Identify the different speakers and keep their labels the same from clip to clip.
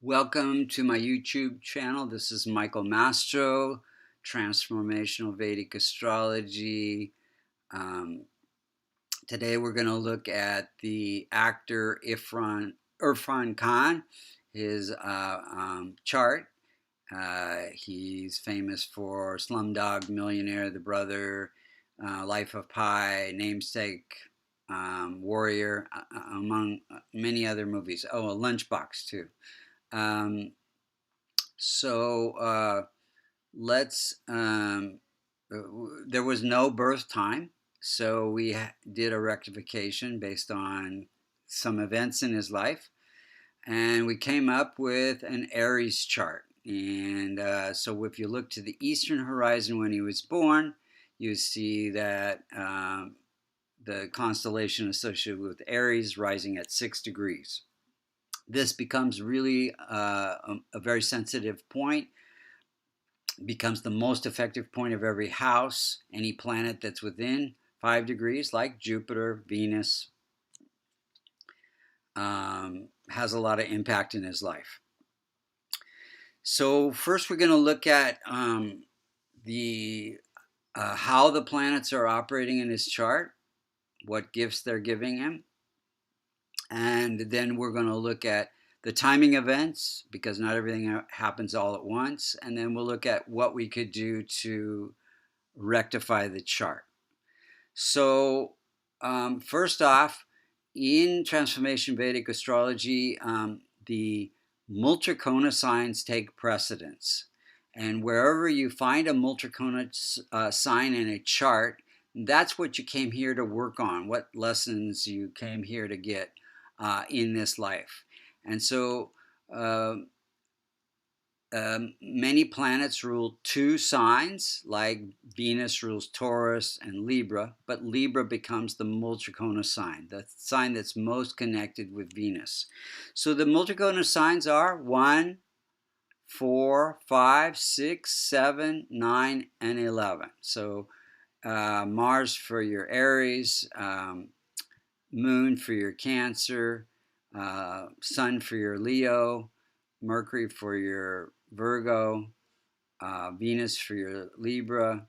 Speaker 1: Welcome to my YouTube channel. This is Michael Mastro, Transformational Vedic Astrology. Today we're going to look at the actor Effran Khan, his chart. He's famous for Slumdog Millionaire, The Brother, Life of Pi, Namesake, Warrior, among many other movies. Oh, a Lunchbox too. Um, so let's, there was no birth time, so we did a rectification based on some events in his life, and we came up with an Aries chart. And so if you look to the eastern horizon when he was born, you see that the constellation associated with Aries rising at 6 degrees. This becomes really a very sensitive point, becomes the most effective point of every house. Any planet that's within 5 degrees, like Jupiter, Venus, has a lot of impact in his life. So first we're going to look at how the planets are operating in his chart, what gifts they're giving him. And then we're going to look at the timing events, because not everything happens all at once. And then we'll look at what we could do to rectify the chart. So first off, in Transformation Vedic Astrology, the Multrikona signs take precedence. And wherever you find a Multrikona sign in a chart, that's what you came here to work on, what lessons you came here to get in this life. And so many planets rule two signs, like Venus rules Taurus and Libra, but Libra becomes the Multrikona sign, the sign that's most connected with Venus. So the Multrikona signs are 1, 4, 5, 6, 7, 9, and 11. So Mars for your Aries, Moon for your Cancer, Sun for your Leo, Mercury for your Virgo, Venus for your Libra,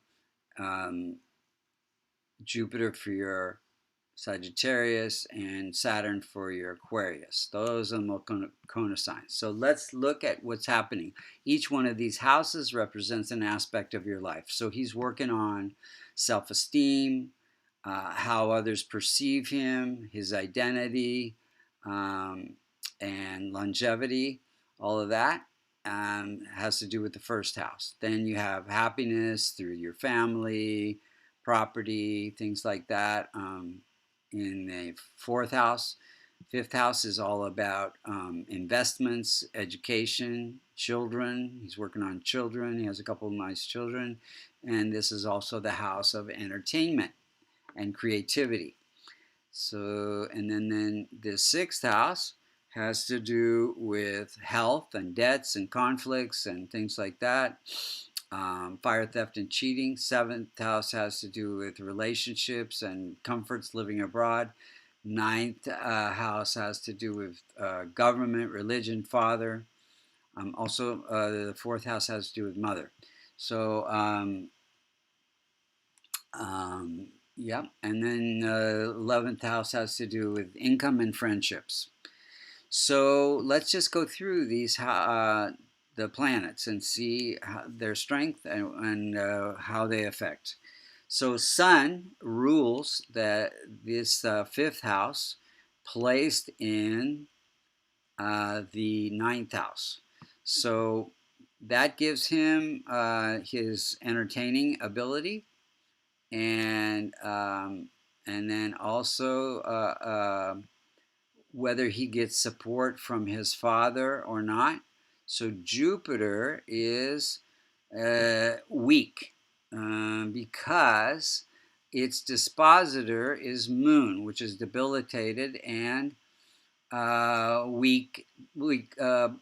Speaker 1: Jupiter for your Sagittarius, and Saturn for your Aquarius. Those are the Multrikona signs. So let's look at what's happening. Each one of these houses represents an aspect of your life. So he's working on self-esteem, how others perceive him, his identity, and longevity. All of that has to do with the first house. Then you have happiness through your family, property, things like that. In the fourth house, fifth house is all about investments, education, children. He's working on children. He has a couple of nice children. And this is also the house of entertainment and creativity. So, and then the sixth house has to do with health and debts and conflicts and things like that. Fire, theft, and cheating. Seventh house has to do with relationships and comforts living abroad. Ninth house has to do with government, religion, father. Also, the fourth house has to do with mother. So, yeah, and then 11th house has to do with income and friendships. So let's just go through these the planets and see their strength and how they affect. So Sun rules this fifth house, placed in the ninth house. So that gives him his entertaining ability, and then also whether he gets support from his father or not. So Jupiter is weak because its dispositor is Moon, which is debilitated and weak,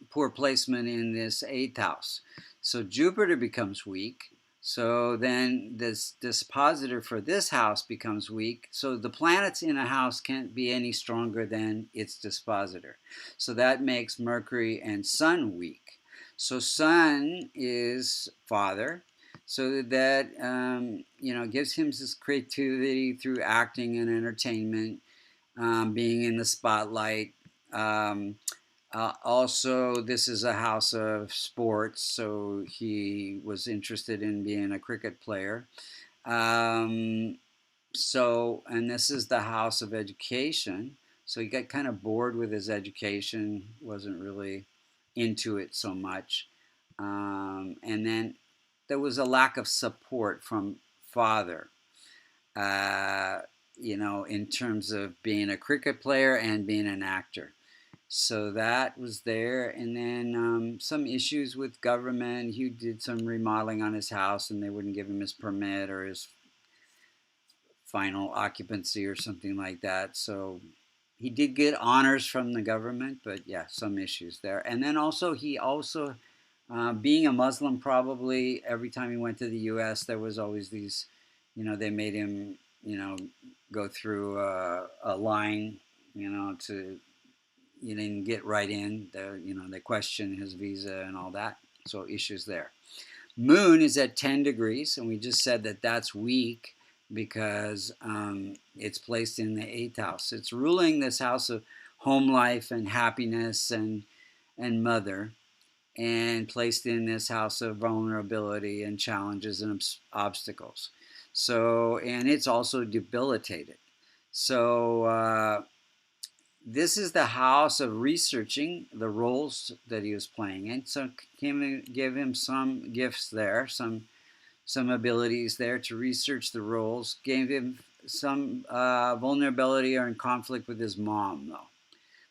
Speaker 1: poor placement in this eighth house. So Jupiter becomes weak. So then this dispositor for this house becomes weak. So the planets in a house can't be any stronger than its dispositor. So that makes Mercury and Sun weak. So Sun is father. So that gives him this creativity through acting and entertainment, being in the spotlight. Also, this is a house of sports, so he was interested in being a cricket player. Um, and this is the house of education. So he got kind of bored with his education, wasn't really into it so much. And then there was a lack of support from father, uh, in terms of being a cricket player and being an actor. So that was there. And then some issues with government. He did some remodeling on his house and they wouldn't give him his permit or his final occupancy or something like that. So he did get honors from the government, but yeah, some issues there. And then being a Muslim, probably every time he went to the U.S., there was always these, they made him, go through a line, to you didn't get right in. They question his visa and all that. So issues there. Moon is at 10 degrees, and we just said that that's weak because it's placed in the 8th house. It's ruling this house of home life and happiness and mother, and placed in this house of vulnerability and challenges and obstacles. So, and it's also debilitated. So, this is the house of researching the roles that he was playing in. So give him some gifts there, some abilities there to research the roles. Gave him some vulnerability or in conflict with his mom, though.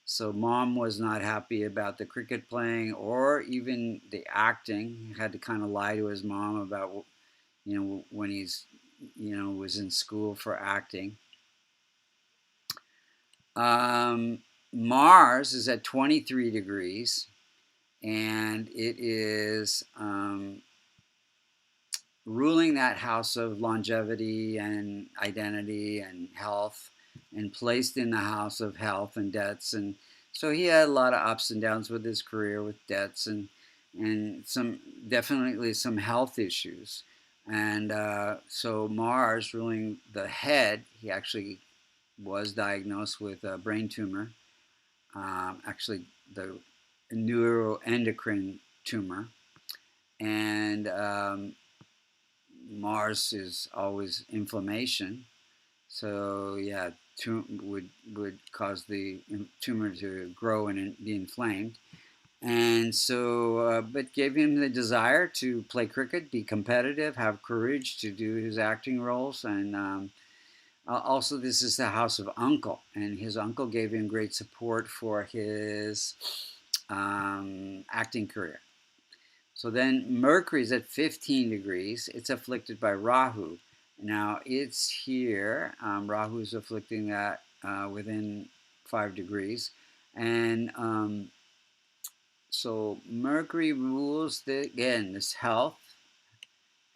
Speaker 1: So mom was not happy about the cricket playing or even the acting. He had to kind of lie to his mom about, when he's, was in school for acting. Mars is at 23 degrees, and it is ruling that house of longevity and identity and health, and placed in the house of health and debts. And so he had a lot of ups and downs with his career, with debts and definitely some health issues. And so Mars ruling the head, he actually was diagnosed with a brain tumor, actually the neuroendocrine tumor. And Mars is always inflammation. So yeah, would cause the tumor to grow and be inflamed. And so, but gave him the desire to play cricket, be competitive, have courage to do his acting roles. And also, this is the house of uncle, and his uncle gave him great support for his acting career. So then Mercury is at 15 degrees. It's afflicted by Rahu. Now it's here. Rahu is afflicting that within 5 degrees. And so Mercury rules, this health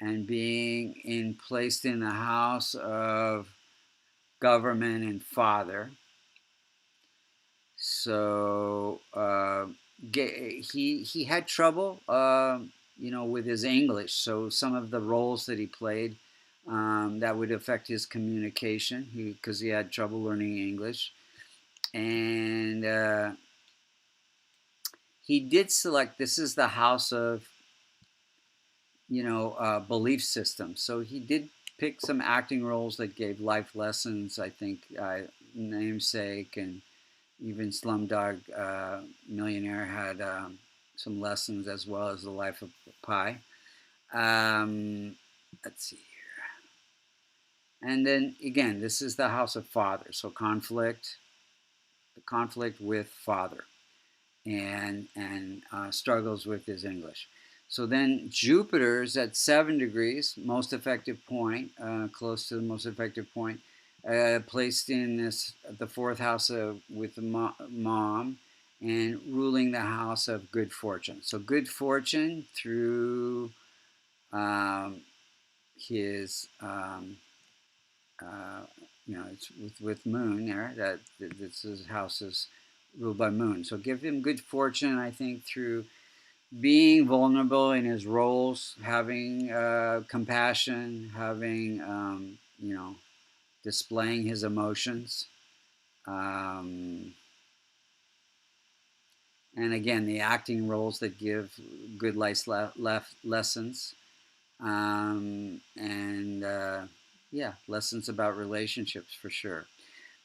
Speaker 1: and being placed in the house of government and father. So he had trouble, with his English. So some of the roles that he played, that would affect his communication because he had trouble learning English. And he did select. This is the house of belief system. So he did pick some acting roles that gave life lessons. I think Namesake and even Slumdog Millionaire had some lessons, as well as The Life of Pi. Let's see here. And then again, this is the house of father. So conflict with father, and struggles with his English. So then Jupiter is at 7 degrees, most effective point, close to the most effective point, placed in the 4th house with the mom, and ruling the house of good fortune. So good fortune through his it's with Moon there. That this is house is ruled by Moon. So give him good fortune, I think, through being vulnerable in his roles, having compassion, having displaying his emotions. And again, the acting roles that give good life lessons, and lessons about relationships for sure.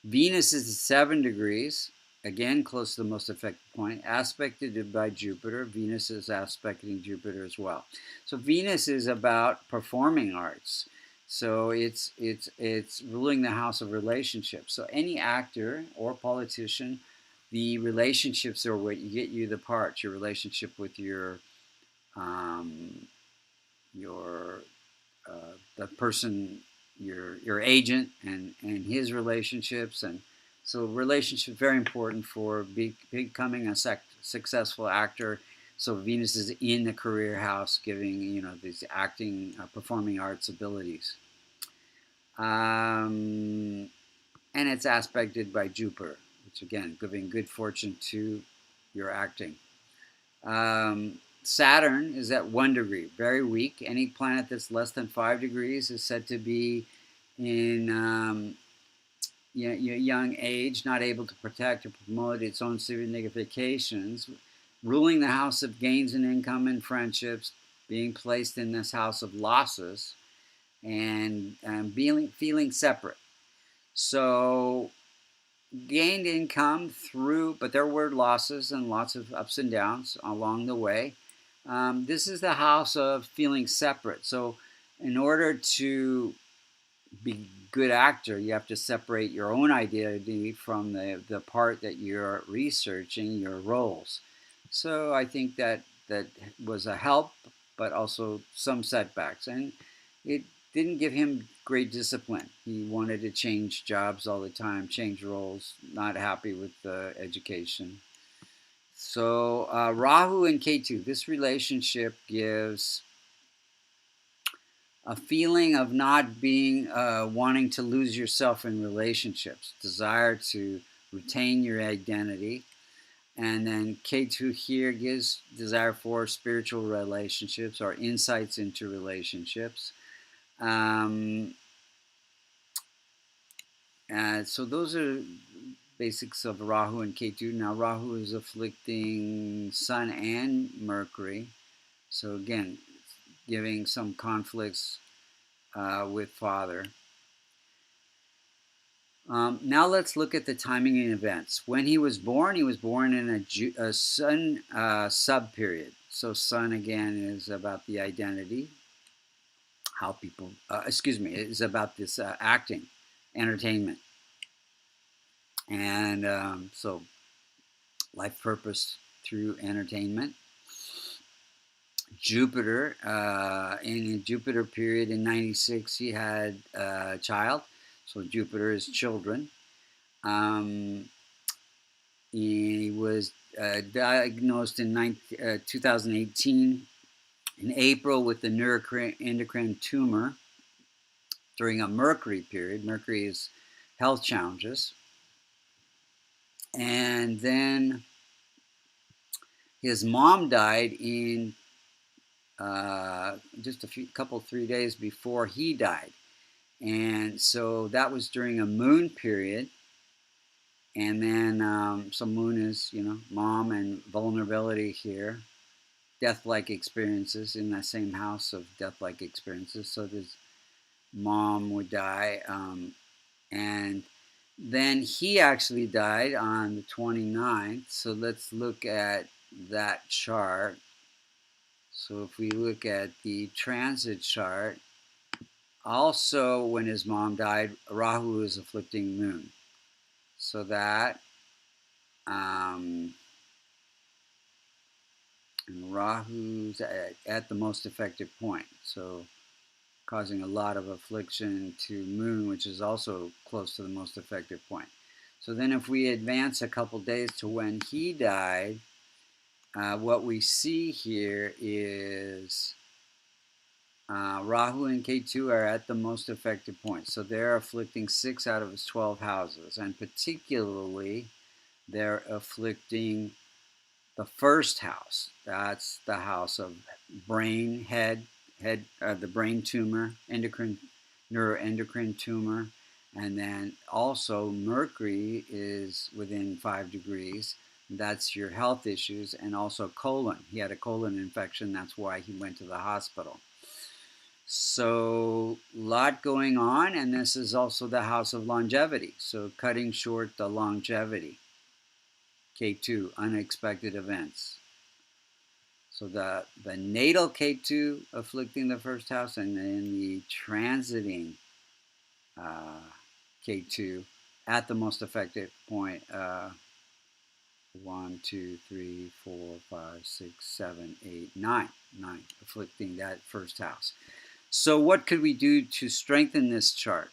Speaker 1: Venus is at 7 degrees, again close to the most effective point, aspected by Jupiter. Venus is aspecting Jupiter as well. So Venus is about performing arts. So it's ruling the house of relationships. So any actor or politician, the relationships are what get you the parts. Your relationship with your your the person, your agent, and his relationships, and so relationships very important for becoming a successful actor. So Venus is in the career house, giving these acting, performing arts abilities, and it's aspected by Jupiter, which again giving good fortune to your acting. Saturn is at 1 degree, very weak. Any planet that's less than 5 degrees is said to be in young age, not able to protect or promote its own significations, ruling the house of gains and income and friendships, being placed in this house of losses, and feeling separate. So gained income through, but there were losses and lots of ups and downs along the way. This is the house of feeling separate. So in order to be a good actor, you have to separate your own identity from the part that you're researching, your roles. So I think that was a help, but also some setbacks. And it didn't give him great discipline. He wanted to change jobs all the time, change roles, not happy with the education. So Rahu and Ketu, this relationship gives a feeling of not being, wanting to lose yourself in relationships, desire to retain your identity. And then K2 here gives desire for spiritual relationships or insights into relationships. So those are basics of Rahu and Ketu. Now Rahu is afflicting Sun and Mercury. So again, giving some conflicts with father. Now let's look at the timing and events. When he was born in a Sun sub-period. So Sun again is about the identity, how people, is about this acting, entertainment. And so life purpose through entertainment. Jupiter, in a Jupiter period in 96, he had a child. So Jupiter is children. He was diagnosed in 2018 in April with the neuroendocrine tumor during a Mercury period. Mercury is health challenges. And then his mom died in just a couple, 3 days before he died. And so that was during a moon period. And then, so moon is, mom and vulnerability here. Death-like experiences in that same house of death-like experiences. So this mom would die. And then he actually died on the 29th. So let's look at that chart. So if we look at the transit chart, also when his mom died, Rahu is afflicting moon. So that and Rahu's at the most effective point. So causing a lot of affliction to moon, which is also close to the most effective point. So then if we advance a couple days to when he died, what we see here is Rahu and Ketu are at the most effective point. So they're afflicting 6 out of his 12 houses. And particularly, they're afflicting the first house. That's the house of brain, the brain tumor, neuroendocrine tumor. And then also Mercury is within 5 degrees. That's your health issues, and also colon. He had a colon infection. That's why he went to the hospital. So, a lot going on, and this is also the house of longevity. So, cutting short the longevity. K2, unexpected events. So, the natal K2 afflicting the first house, and then the transiting K2 at the most effective point. 1, 2, 3, 4, 5, 6, 7, 8, 9. 9, afflicting that first house. So what could we do to strengthen this chart?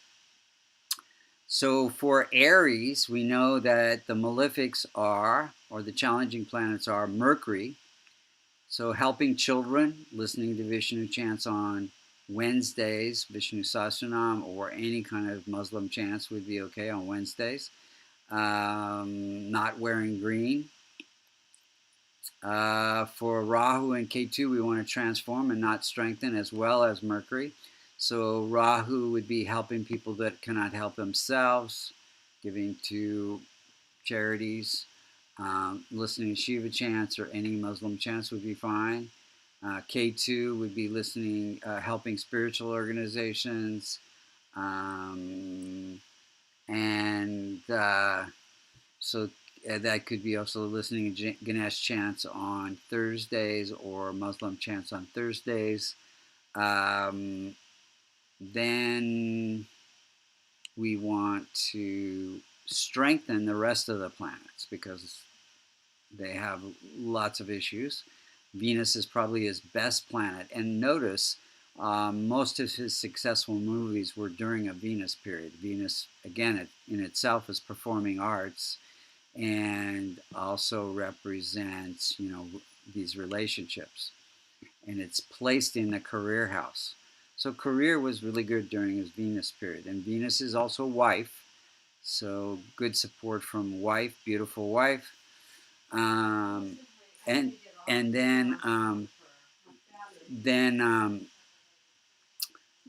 Speaker 1: So for Aries, we know that the malefics are, or the challenging planets are, Mercury. So helping children, listening to Vishnu chants on Wednesdays, Vishnu Sahasranam, or any kind of Muslim chants would be okay on Wednesdays. Not wearing green. For Rahu and Ketu, we want to transform and not strengthen, as well as Mercury. So Rahu would be helping people that cannot help themselves, giving to charities, listening to Shiva chants or any Muslim chants would be fine. K2 would be listening, helping spiritual organizations, and so that could be also listening to Ganesh chants on Thursdays or Muslim chants on Thursdays. Then we want to strengthen the rest of the planets because they have lots of issues. Venus is probably his best planet. And notice most of his successful movies were during a Venus period. Venus, again, in itself is performing arts and also represents, these relationships. And it's placed in the career house. So career was really good during his Venus period. And Venus is also wife. So good support from wife, beautiful wife. And then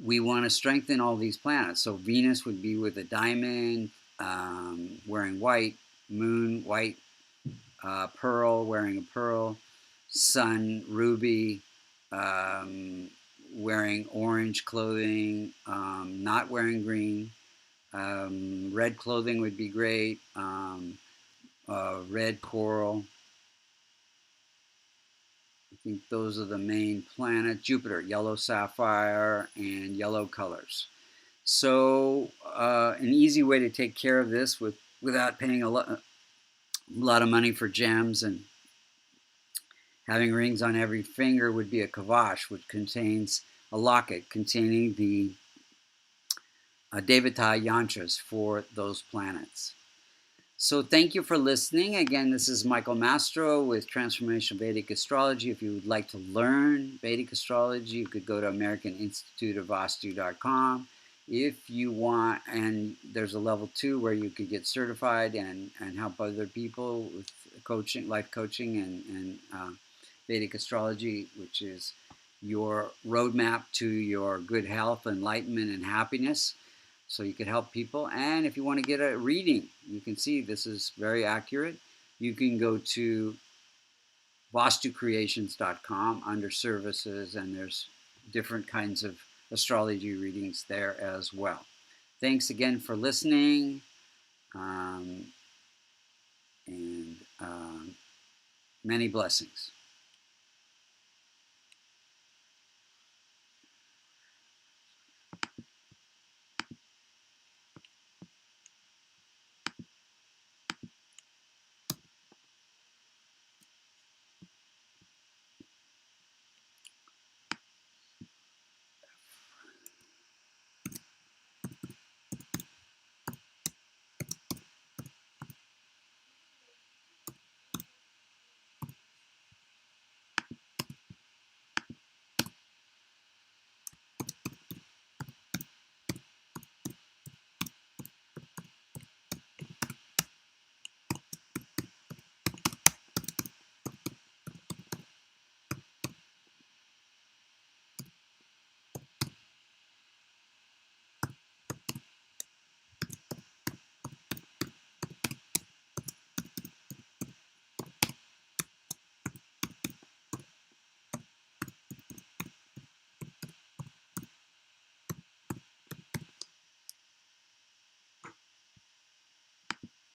Speaker 1: we want to strengthen all these planets. So Venus would be with a diamond, wearing white, moon, white, pearl, wearing a pearl, sun, ruby, wearing orange clothing, not wearing green. Red clothing would be great, red coral. I think those are the main planets. Jupiter, yellow sapphire, and yellow colors. So an easy way to take care of this without paying a lot of money for gems and having rings on every finger would be a kavash, which contains a locket containing the Devata yantras for those planets. So thank you for listening. Again, this is Michael Mastro with Transformational Vedic Astrology. If you would like to learn Vedic Astrology, you could go to American Institute of Vastu.com. If you want, and there's a level 2 where you could get certified and help other people with coaching, life coaching, and Vedic Astrology, which is your roadmap to your good health, enlightenment, and happiness. So you could help people. And if you want to get a reading, you can see this is very accurate. You can go to vastucreations.com under services, and there's different kinds of astrology readings there as well. Thanks again for listening, and many blessings.